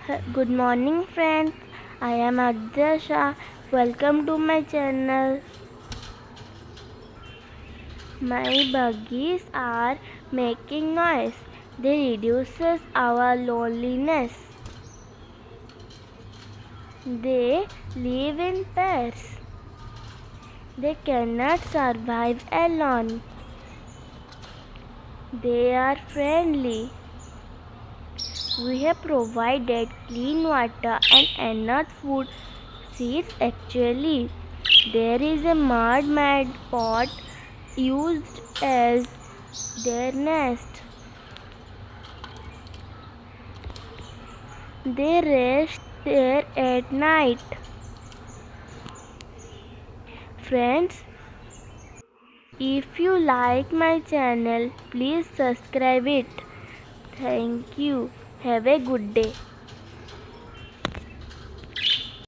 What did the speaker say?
Good morning friends, I am Adesha. Welcome to my channel. My buggies are making noise. They reduces our loneliness. They live in pairs. They cannot survive alone. They are friendly. We have provided clean water and enough food. Seeds actually. There is a mud pot used as their nest. They rest there at night. Friends, if you like my channel, please subscribe it. Thank you. Have a good day.